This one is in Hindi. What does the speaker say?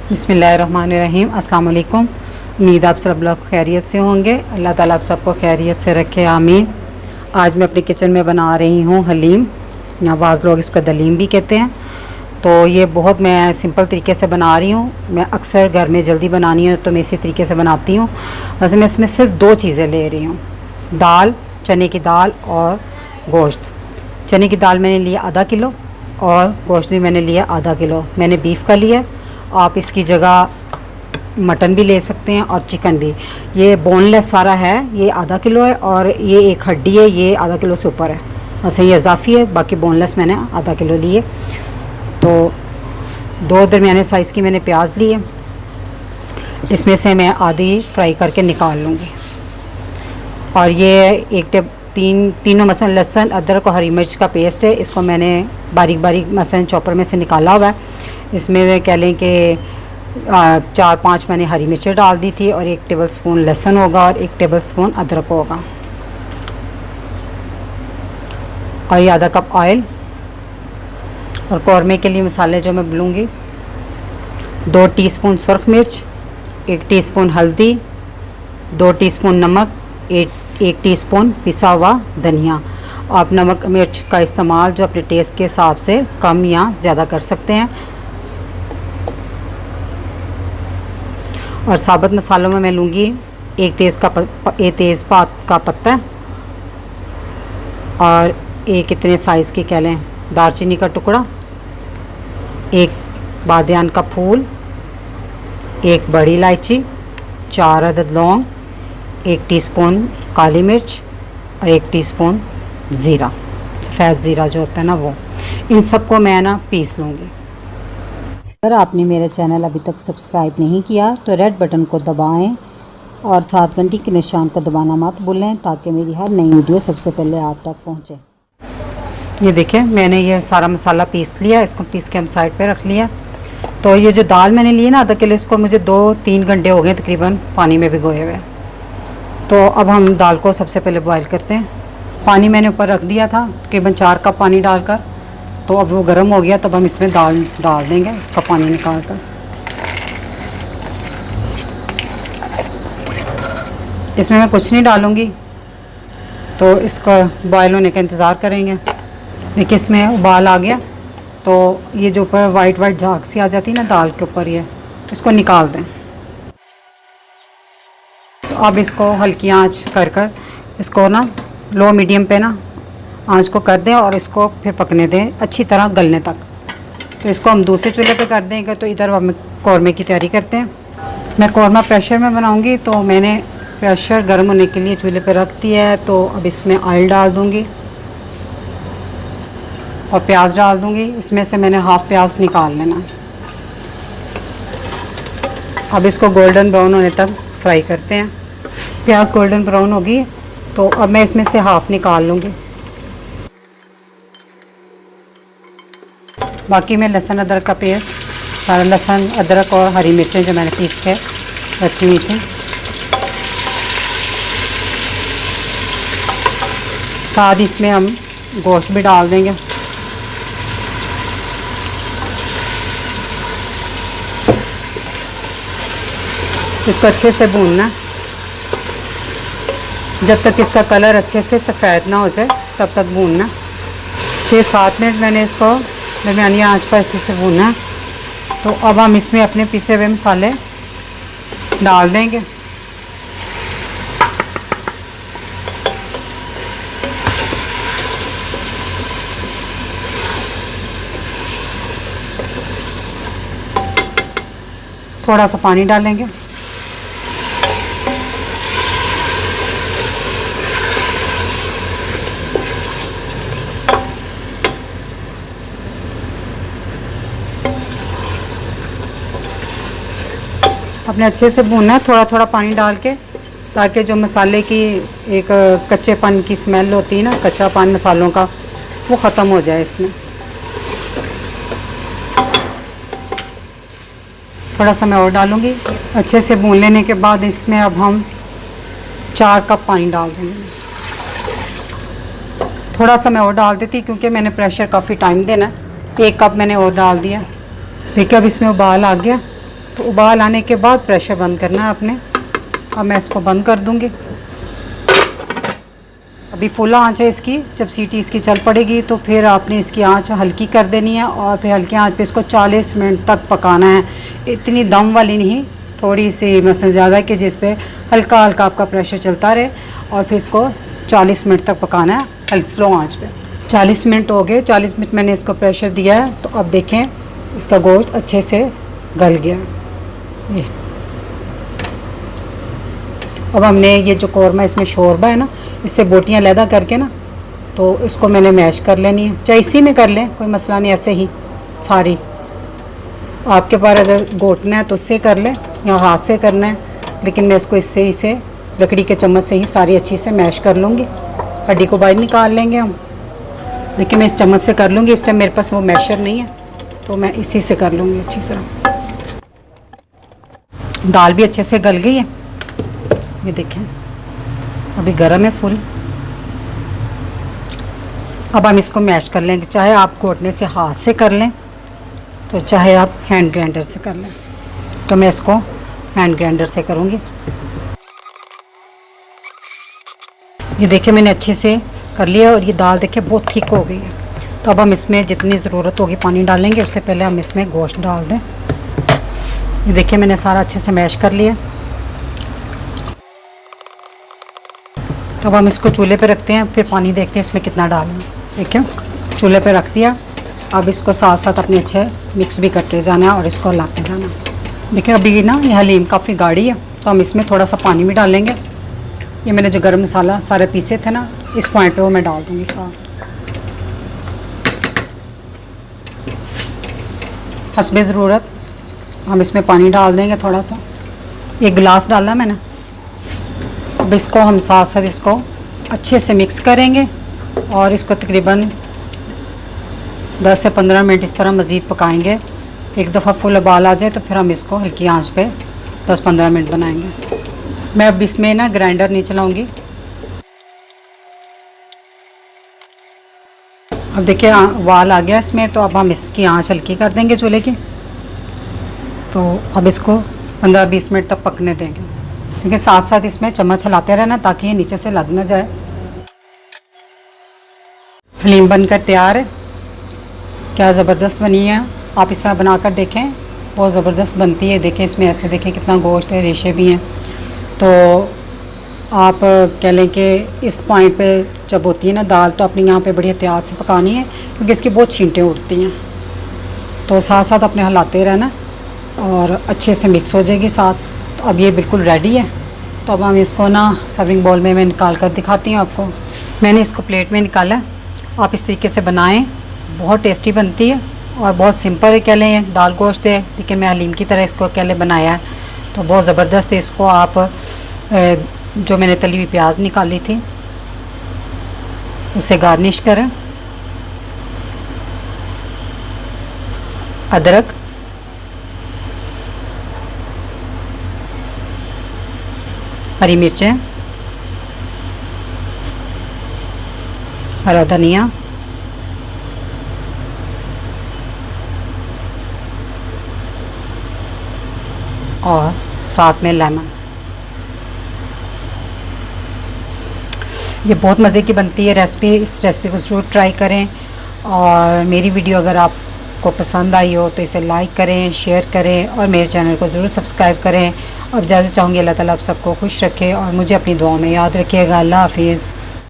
बिस्मिल्लाहिर्रहमानिर्रहीम। अस्सलाम वालेकुम। उम्मीद आप सब लोग खैरियत से होंगे। अल्लाह ताला आप सबको खैरियत से रखे, आमीन। आज मैं अपने किचन में बना रही हूँ हलीम, या बाज़ लोग इसको दलीम भी कहते हैं। तो ये बहुत मैं सिंपल तरीके से बना रही हूँ। मैं अक्सर घर में जल्दी बनानी है तो मैं इसी तरीके से बनाती हूँ। वैसे मैं इसमें सिर्फ दो चीज़ें ले रही हूँ, दाल, चने की दाल और गोश्त। चने की दाल मैंने लिया आधा किलो और गोश्त भी मैंने लिया आधा किलो। मैंने बीफ का लिया, आप इसकी जगह मटन भी ले सकते हैं और चिकन भी। ये बोनलेस सारा है, ये आधा किलो है और ये एक हड्डी है, ये आधा किलो से ऊपर है। वैसे ये इजाफी है, बाकी बोनलेस मैंने आधा किलो लिए। तो दो दरमियाने साइज़ की मैंने प्याज लिए, इसमें से मैं आधी फ्राई करके निकाल लूँगी। और ये तीनों मसलन लहसुन, अदरक और हरी मिर्च का पेस्ट है, इसको मैंने बारीक बारीक मसलन चॉपर में से निकाला हुआ है। इसमें कह लें कि 4-5 मैंने हरी मिर्चें डाल दी थी और 1 टेबलस्पून लहसुन होगा और 1 टेबलस्पून अदरक होगा। और ये आधा कप ऑयल। और कौरमे के लिए मसाले जो मैं लूँगी, 2 टीस्पून सुरख मिर्च, 1 टीस्पून हल्दी, 2 टीस्पून नमक, 1 टीस्पून पिसा हुआ धनिया। आप नमक मिर्च का इस्तेमाल जो अपने टेस्ट के हिसाब से कम या ज़्यादा कर सकते हैं। और साबुत मसालों में मैं लूँगी 1 तेज़पात का पत्ता और एक इतने साइज़ की कह लें दालचीनी का टुकड़ा, 1 बादियान का फूल, 1 बड़ी इलायची, 4 अदद लौंग, 1 टीस्पून काली मिर्च और 1 टीस्पून ज़ीरा, सफ़ेद ज़ीरा जो होता है ना वो। इन सबको मैं ना पीस लूँगी। अगर आपने मेरा चैनल अभी तक सब्सक्राइब नहीं किया तो रेड बटन को दबाएं और साथ घंटी के निशान को दबाना मत भूलें ताकि मेरी हर नई वीडियो सबसे पहले आप तक पहुंचे। ये देखिए मैंने ये सारा मसाला पीस लिया, इसको पीस के हम साइड पे रख लिया। तो ये जो दाल मैंने ली है ना आधा किलो, इसको मुझे 2-3 घंटे हो गए तकरीबन पानी में भिगोए हुए। तो अब हम दाल को सबसे पहले बॉयल करते हैं। पानी मैंने ऊपर रख दिया था तकरीबन 4 कप पानी डालकर। तो अब वो गर्म हो गया, तब हम इसमें दाल डाल देंगे, उसका पानी निकाल कर। इसमें मैं कुछ नहीं डालूँगी, तो इसका बॉयल होने का इंतज़ार करेंगे। देखिए इसमें उबाल आ गया, तो ये जो ऊपर वाइट वाइट झाग सी आ जाती है ना दाल के ऊपर, ये इसको निकाल दें। तो अब इसको हल्की आंच कर कर इसको ना लो मीडियम पे ना आंच को कर दें और इसको फिर पकने दें अच्छी तरह गलने तक। तो इसको हम दूसरे चूल्हे पे कर देंगे। तो इधर हम कौरमे की तैयारी करते हैं। मैं कौरमा प्रेशर में बनाऊंगी, तो मैंने प्रेशर गर्म होने के लिए चूल्हे पे रख दिया है। तो अब इसमें ऑयल डाल दूंगी और प्याज डाल दूंगी। इसमें से मैंने हाफ़ प्याज निकाल लेना। अब इसको गोल्डन ब्राउन होने तक फ्राई करते हैं। प्याज गोल्डन ब्राउन होगी तो अब मैं इसमें से हाफ़ निकाल लूँगी। बाकी मैं लहसुन अदरक का पेस्ट, सारा लहसुन अदरक और हरी मिर्चें जो मैंने पीस के रखी हुई थी, साथ इसमें हम गोश्त भी डाल देंगे। इसको अच्छे से भूनना जब तक इसका कलर अच्छे से सफ़ेद ना हो जाए, तब तक भूनना। 6-7 मिनट मैंने इसको दरमियानी आंच पर अच्छे से भूना है। तो अब हम इसमें अपने पिसे हुए मसाले डाल देंगे। थोड़ा सा पानी डालेंगे। अपने अच्छे से भूनना है थोड़ा थोड़ा पानी डाल के, ताकि जो मसाले की एक कच्चेपन की स्मेल होती है ना, कच्चापन मसालों का, वो ख़त्म हो जाए। इसमें थोड़ा सा मैं और डालूँगी। अच्छे से भून लेने के बाद इसमें अब हम 4 कप पानी डाल देंगे। थोड़ा सा मैं और डाल देती क्योंकि मैंने प्रेशर काफ़ी टाइम देना है। 1 कप मैंने और डाल दिया। देखिए अब इसमें उबाल आ गया। तो उबाल आने के बाद प्रेशर बंद करना है आपने। अब मैं इसको बंद कर दूँगी। अभी फुल आंच है इसकी। जब सीटी इसकी चल पड़ेगी तो फिर आपने इसकी आंच हल्की कर देनी है और फिर हल्की आंच पे इसको 40 मिनट तक पकाना है। इतनी दम वाली नहीं, थोड़ी सी मसलन ज़्यादा कि जिस पे हल्का हल्का आपका प्रेशर चलता रहे। और फिर इसको 40 मिनट तक पकाना है हल्की स्लो आंच पे। 40 मिनट हो गए। 40 मिनट मैंने इसको प्रेशर दिया है। तो अब देखें इसका गोश्त अच्छे से गल गया। ये अब हमने ये जो कौरमा इसमें शोरबा है ना, इससे बोटियां लैदा करके ना, तो इसको मैंने मैश कर लेनी है। चाहे इसी में कर लें, कोई मसला नहीं, ऐसे ही सारी। आपके पास अगर घोटना है तो उससे कर लें या हाथ से करना है, लेकिन मैं इसको इसे लकड़ी के चम्मच से ही सारी अच्छी से मैश कर लूँगी। हड्डी को बाहर निकाल लेंगे हम। देखिए मैं इस चम्मच से कर लूँगी। इस टाइम मेरे पास वो मैशर नहीं है तो मैं इसी से कर लूँगी अच्छी तरह। दाल भी अच्छे से गल गई है। ये देखें अभी गर्म है फुल। अब हम इसको मैश कर लेंगे। चाहे आप घोटने से हाथ से कर लें तो चाहे आप हैंड ग्राइंडर से कर लें। तो मैं इसको हैंड ग्राइंडर से करूँगी। ये देखिए मैंने अच्छे से कर लिया और ये दाल देखिए बहुत थिक हो गई है। तो अब हम इसमें जितनी ज़रूरत होगी पानी डालेंगे। उससे पहले हम इसमें गोश्त डाल दें। ये देखिए मैंने सारा अच्छे से मैश कर लिया। तो अब हम इसको चूल्हे पे रखते हैं, फिर पानी देखते हैं इसमें कितना डालें। देखिए चूल्हे पे रख दिया। अब इसको साथ साथ अपने अच्छे मिक्स भी करते जाना है और इसको लाते जाना। देखिए अभी ना ये हलीम काफ़ी गाढ़ी है तो हम इसमें थोड़ा सा पानी भी डालेंगे। ये मैंने जो गरम मसाला सारे पीसे थे ना, इस पॉइंट पे वो मैं डाल दूँगी साथ। हस्बे ज़रूरत हम इसमें पानी डाल देंगे थोड़ा सा। एक गिलास डाला मैंने। अब इसको हम साथ साथ इसको अच्छे से मिक्स करेंगे और इसको तकरीबन 10 से 15 मिनट इस तरह मज़ीद पकाएंगे। एक दफ़ा फुल उबाल आ जाए तो फिर हम इसको हल्की आंच पे 10-15 मिनट बनाएंगे। मैं अब इसमें ना ग्राइंडर नहीं चलाऊंगी। अब देखिए उबाल आ गया इसमें, तो अब हम इसकी आंच हल्की कर देंगे चूल्हे की। तो अब इसको 15-20 मिनट तक पकने देंगे। ठीक है, साथ साथ इसमें चम्मच हिलाते रहना ताकि ये नीचे से लग ना जाए। हलीम बनकर तैयार है। क्या ज़बरदस्त बनी है। आप इस तरह बनाकर देखें, बहुत ज़बरदस्त बनती है। देखें इसमें ऐसे देखें कितना गोश्त है, रेशे भी हैं। तो आप कह लें कि इस पॉइंट पे जब होती है ना दाल, तो अपनी यहाँ पे बड़ी एहतियात से पकानी है क्योंकि इसकी बहुत छींटें उड़ती हैं। तो साथ साथ अपने हिलाते रहना और अच्छे से मिक्स हो जाएगी साथ। तो अब ये बिल्कुल रेडी है। तो अब हम इसको ना सर्विंग बाउल में मैं निकाल कर दिखाती हूँ आपको। मैंने इसको प्लेट में निकाला। आप इस तरीके से बनाएं, बहुत टेस्टी बनती है और बहुत सिंपल है। कह लें दाल गोश्त है लेकिन मैं हलीम की तरह इसको कह लें बनाया है, तो बहुत ज़बरदस्त है। इसको आप जो मैंने तली हुई प्याज निकाली थी उससे गार्निश करें। अदरक, हरी मिर्चें, हरा धनिया, और साथ में लेमन। ये बहुत मज़े की बनती है रेसिपी। इस रेसिपी को ज़रूर ट्राई करें। और मेरी वीडियो अगर आपको पसंद आई हो तो इसे लाइक करें, शेयर करें और मेरे चैनल को ज़रूर सब्सक्राइब करें। और इजाज़त चाहूँगी, अल्लाह ताला आप सबको खुश रखे और मुझे अपनी दुआ में याद रखिएगा। अल्लाह हाफिज़।